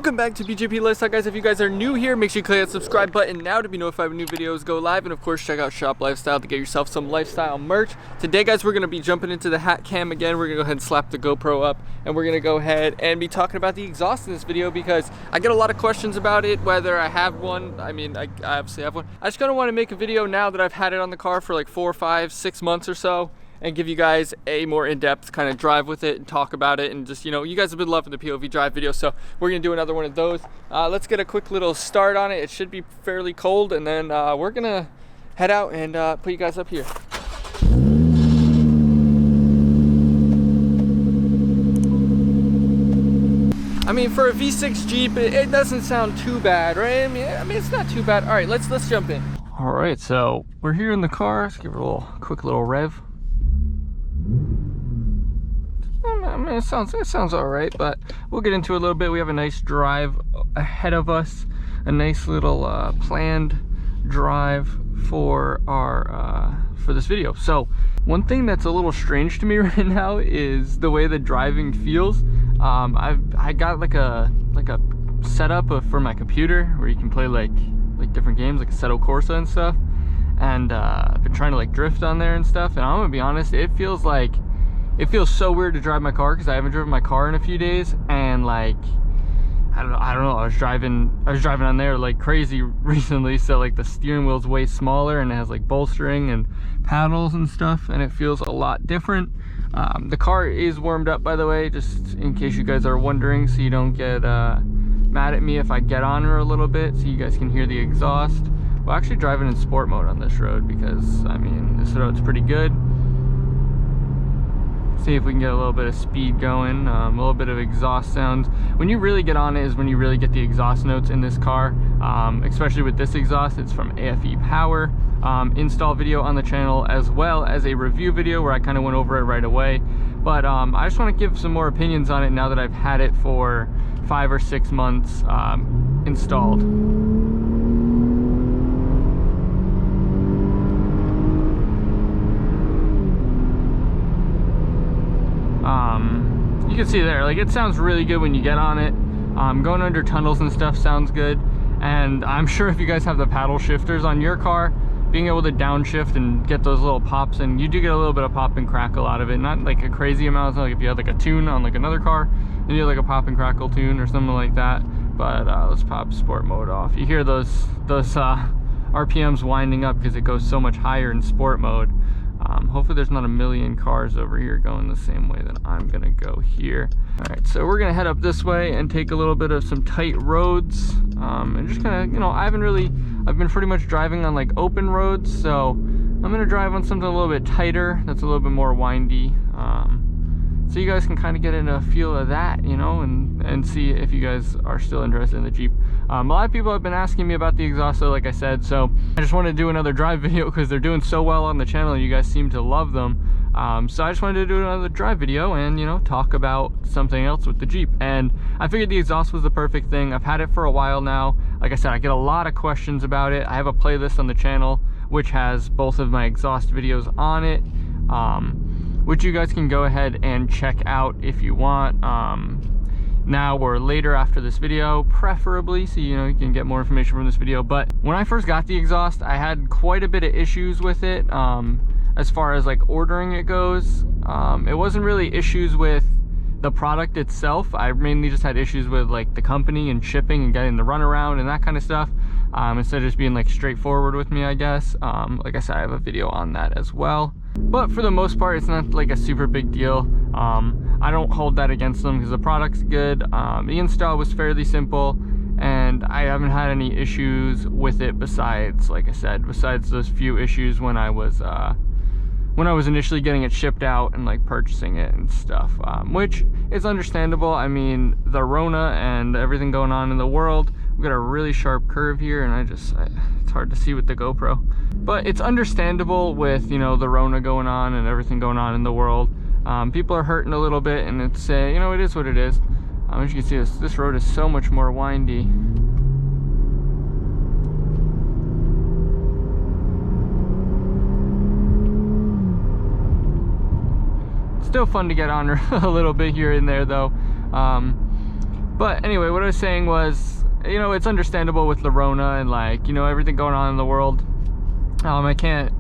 Welcome back to BJP Lifestyle, guys. If you guys are new here, make sure you click that subscribe button now to be notified when new videos go live. And of course, check out Shop Lifestyle to get yourself some lifestyle merch. Today, guys, we're going to be jumping into the hat cam again. We're going to go ahead and slap the GoPro up, and we're going to go ahead and be talking about the exhaust in this video because I get a lot of questions about it, whether I have one. I mean, I obviously have one. I just kind of want to make a video now that I've had it on the car for like 4, 5, 6 months or so, and give you guys a more in-depth kind of drive with it and talk about it. And just, you know, you guys have been loving the POV drive video, so we're gonna do another one of those. Let's get a quick little start on it. It should be fairly cold, and then we're gonna head out and put you guys up here. I mean, for a V6 Jeep, it doesn't sound too bad, right? I mean, it's not too bad. All right, let's jump in. All right, so we're here in the car. Let's give it a quick little rev. I mean, it sounds all right, but we'll get into it a little bit. We have a nice drive ahead of us, a nice little planned drive for our for this video. So one thing that's a little strange to me right now is the way the driving feels. I got like a setup for my computer where you can play like different games, like Assetto Corsa and stuff, and I've been trying to like drift on there and stuff, and I'm gonna be honest, it feels so weird to drive my car because I haven't driven my car in a few days, and like I don't know, I was driving on there like crazy recently, so like the steering wheel's way smaller and it has like bolstering and paddles and stuff, and it feels a lot different. The car is warmed up, by the way, just in case you guys are wondering, so you don't get mad at me if I get on her a little bit, so you guys can hear the exhaust. We're actually driving in sport mode on this road because, I mean, this road's pretty good. See if we can get a little bit of speed going, a little bit of exhaust sounds. When you really get on it is when you really get the exhaust notes in this car, especially with this exhaust. It's from AFE Power. Install video on the channel, as well as a review video where I kind of went over it right away. But I just want to give some more opinions on it now that I've had it for 5 or 6 months installed. You can see there, like, it sounds really good when you get on it. Going under tunnels and stuff sounds good, and I'm sure if you guys have the paddle shifters on your car, being able to downshift and get those little pops, and you do get a little bit of pop and crackle out of it, not like a crazy amount. It's not like if you had like a tune on like another car, then you have like a pop and crackle tune or something like that. But let's pop sport mode off. You hear those RPMs winding up because it goes so much higher in sport mode. Hopefully there's not a million cars over here going the same way that I'm gonna go here. All right, so we're gonna head up this way and take a little bit of some tight roads, and just kind of, you know, I've been pretty much driving on like open roads, so I'm gonna drive on something a little bit tighter, that's a little bit more windy, so you guys can kind of get a feel of that, you know, and see if you guys are still interested in the Jeep. A lot of people have been asking me about the exhaust, though, like I said, so I just wanted to do another drive video because they're doing so well on the channel and you guys seem to love them. So I just wanted to do another drive video and, you know, talk about something else with the Jeep. And I figured the exhaust was the perfect thing. I've had it for a while now. Like I said, I get a lot of questions about it. I have a playlist on the channel which has both of my exhaust videos on it, which you guys can go ahead and check out if you want. Now or later after this video, preferably, so you know you can get more information from this video. But when I first got the exhaust, I had quite a bit of issues with it, as far as like ordering it goes. It wasn't really issues with the product itself. I mainly just had issues with like the company and shipping and getting the runaround and that kind of stuff, instead of just being like straightforward with me, I guess. Like I said, I have a video on that as well. But for the most part, it's not like a super big deal. I don't hold that against them because the product's good. The install was fairly simple, and I haven't had any issues with it besides, like I said, besides those few issues when I was initially getting it shipped out and like purchasing it and stuff, which is understandable. I mean, the Rona and everything going on in the world, we've got a really sharp curve here, and it's hard to see with the GoPro, but it's understandable with, you know, the Rona going on and everything going on in the world. People are hurting a little bit, and it's you know, it is what it is. As you can see, this road is so much more windy. Still fun to get on her a little bit here and there, though. But anyway, what I was saying was, you know, it's understandable with the Rona and, like, you know, everything going on in the world. I can't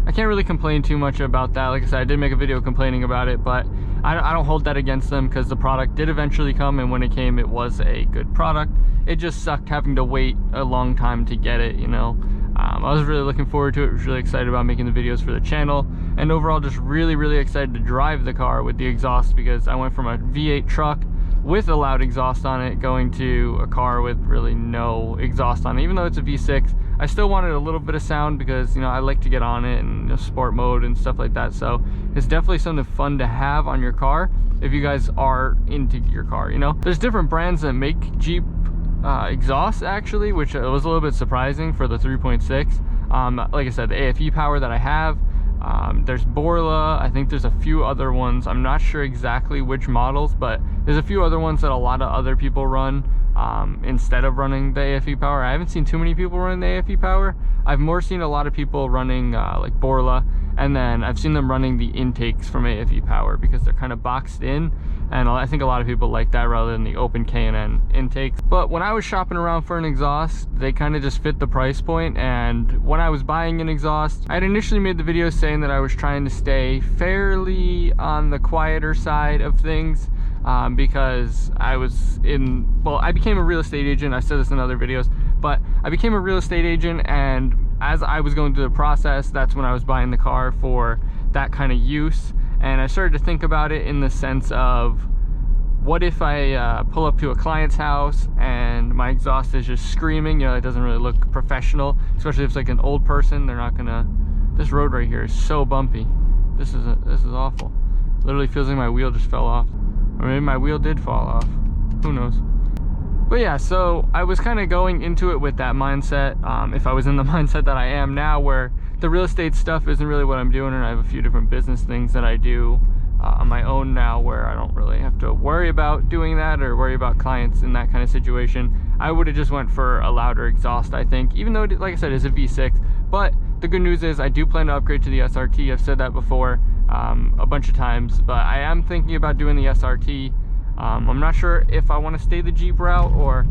really complain too much about that. Like I said, I did make a video complaining about it, but I don't hold that against them, because the product did eventually come, and when it came, it was a good product. It just sucked having to wait a long time to get it, you know. I was really looking forward to it, was really excited about making the videos for the channel, and overall just really excited to drive the car with the exhaust, because I went from a V8 truck with a loud exhaust on it going to a car with really no exhaust on it. Even though it's a V6, I still wanted a little bit of sound, because, you know, I like to get on it and, you know, sport mode and stuff like that. So it's definitely something fun to have on your car if you guys are into your car, you know. There's different brands that make Jeep exhaust, actually, which was a little bit surprising for the 3.6. Like I said, the AFE power that I have, there's Borla, I think there's a few other ones. I'm not sure exactly which models, but there's a few other ones that a lot of other people run instead of running the AFE power. I haven't seen too many people running the AFE power. I've more seen a lot of people running like Borla, and then I've seen them running the intakes from AFE power, because they're kind of boxed in, and I think a lot of people like that rather than the open K&N intakes. But when I was shopping around for an exhaust, they kind of just fit the price point. And when I was buying an exhaust, I had initially made the video saying that I was trying to stay fairly on the quieter side of things, because I was I became a real estate agent. I said this in other videos, but I became a real estate agent, and as I was going through the process, that's when I was buying the car for that kind of use. And I started to think about it in the sense of, what if I pull up to a client's house and my exhaust is just screaming? You know, it doesn't really look professional, especially if it's like an old person. They're not gonna. This road right here is so bumpy. This is awful. Literally feels like my wheel just fell off, or maybe my wheel did fall off. Who knows? But yeah, so I was kind of going into it with that mindset. If I was in the mindset that I am now, where the real estate stuff isn't really what I'm doing, and I have a few different business things that I do on my own now, where I don't really have to worry about doing that or worry about clients in that kind of situation, I would have just went for a louder exhaust, I think, even though, like I said, it's a V6. But the good news is I do plan to upgrade to the SRT. I've said that before a bunch of times, but I am thinking about doing the SRT. I'm not sure if I want to stay the Jeep route or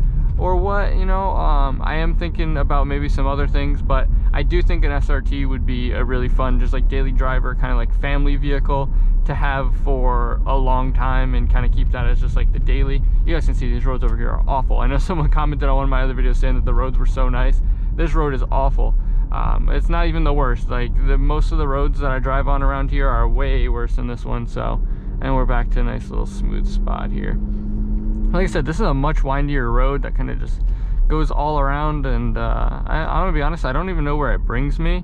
what, you know. I am thinking about maybe some other things, but I do think an SRT would be a really fun, just like daily driver, kind of like family vehicle to have for a long time, and kind of keep that as just like the daily. You guys can see these roads over here are awful. I know someone commented on one of my other videos saying that the roads were so nice. This road is awful. It's not even the worst. Like, most of the roads that I drive on around here are way worse than this one. So, and we're back to a nice little smooth spot here. Like I said, this is a much windier road that kind of just goes all around, and I'm gonna be honest, I don't even know where it brings me,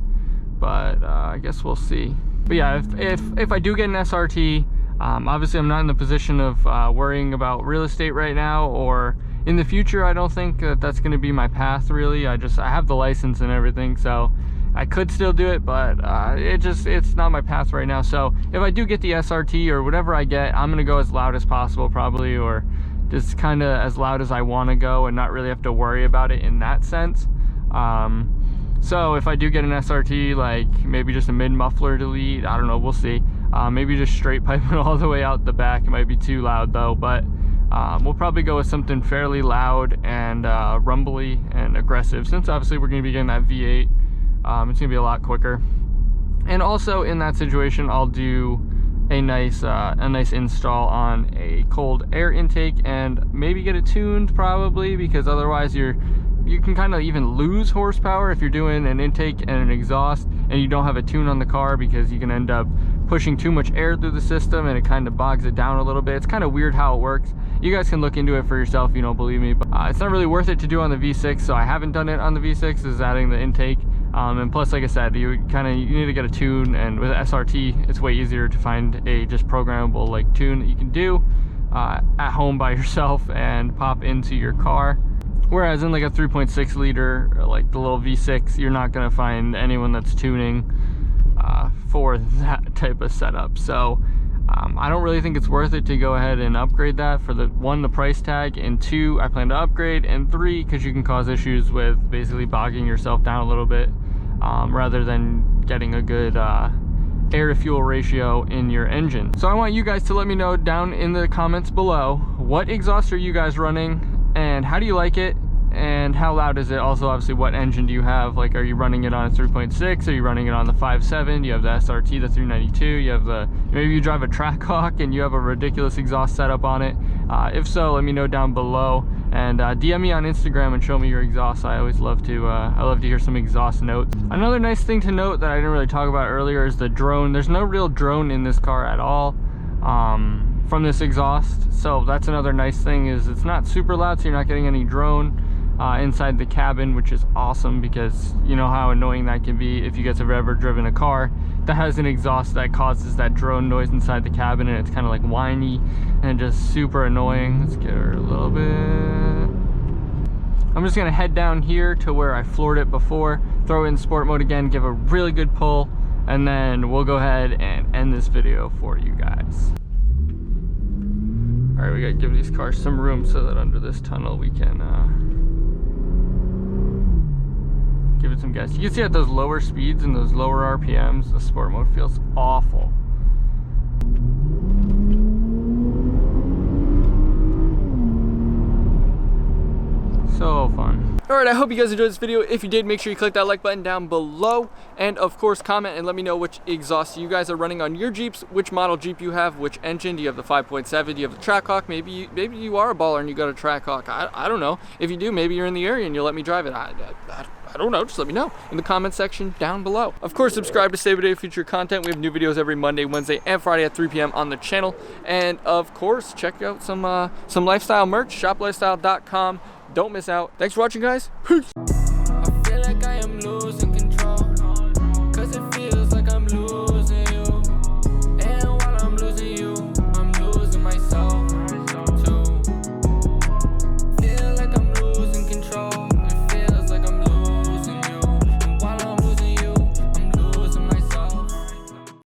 but I guess we'll see. But yeah, if I do get an SRT, obviously I'm not in the position of worrying about real estate right now, or in the future. I don't think that that's going to be my path, really. I have the license and everything, so I could still do it, but it's not my path right now. So if I do get the SRT or whatever I get, I'm going to go as loud as possible, probably, or just kind of as loud as I want to go, and not really have to worry about it in that sense. So if I do get an SRT, like maybe just a mid muffler delete, I don't know, we'll see. Maybe just straight piping all the way out the back. It might be too loud though, but we'll probably go with something fairly loud and rumbly and aggressive, since obviously we're going to be getting that V8. It's going to be a lot quicker. And also in that situation, I'll do a nice install on a cold air intake, and maybe get it tuned, probably, because otherwise you can kind of even lose horsepower if you're doing an intake and an exhaust and you don't have a tune on the car, because you can end up pushing too much air through the system and it kind of bogs it down a little bit. It's kind of weird how it works. You guys can look into it for yourself if you don't believe me, but it's not really worth it to do on the V6, so I haven't done it on the V6, is adding the intake. And plus, like I said, you need to get a tune, and with SRT it's way easier to find a just programmable like tune that you can do at home by yourself and pop into your car. Whereas in like a 3.6 liter, like the little V6, you're not going to find anyone that's tuning for that type of setup. So I don't really think it's worth it to go ahead and upgrade that for the price tag, and 2, I plan to upgrade, and 3, because you can cause issues with basically bogging yourself down a little bit, rather than getting a good air to fuel ratio in your engine. So I want you guys to let me know down in the comments below what exhaust are you guys running and how do you like it? And how loud is it? Also, obviously, what engine do you have? Like, are you running it on a 3.6? Are you running it on the 5.7? You have the SRT, the 392. You have the, maybe you drive a Trackhawk and you have a ridiculous exhaust setup on it. If so, let me know down below, and DM me on Instagram and show me your exhaust. I always love to, I love to hear some exhaust notes. Another nice thing to note that I didn't really talk about earlier is the drone. There's no real drone in this car at all. From this exhaust, so that's another nice thing, is it's not super loud, so you're not getting any drone inside the cabin, which is awesome, because you know how annoying that can be if you guys have ever driven a car that has an exhaust that causes that drone noise inside the cabin, and it's kind of like whiny and just super annoying. Let's get her a little bit. I'm just gonna head down here to where I floored it before, throw it in sport mode again, give a really good pull, and then we'll go ahead and end this video for you guys. All right, we gotta give these cars some room so that under this tunnel we can give it some gas. You can see at those lower speeds and those lower RPMs, the sport mode feels awful. So fun. All right, I hope you guys enjoyed this video. If you did, make sure you click that like button down below, and of course comment and let me know which exhaust you guys are running on your Jeeps, which model Jeep you have, which engine. Do you have the 5.7? Do you have the Trackhawk? Maybe you are a baller and you got a Trackhawk. I don't know. If you do, maybe you're in the area and you'll let me drive it. I don't know, just let me know in the comment section down below. Of course, subscribe to stay up to date with future content. We have new videos every Monday, Wednesday, and Friday at 3 p.m. on the channel. And of course, check out some lifestyle merch, shoplifestyle.com. Don't miss out. Thanks for watching, guys. Peace.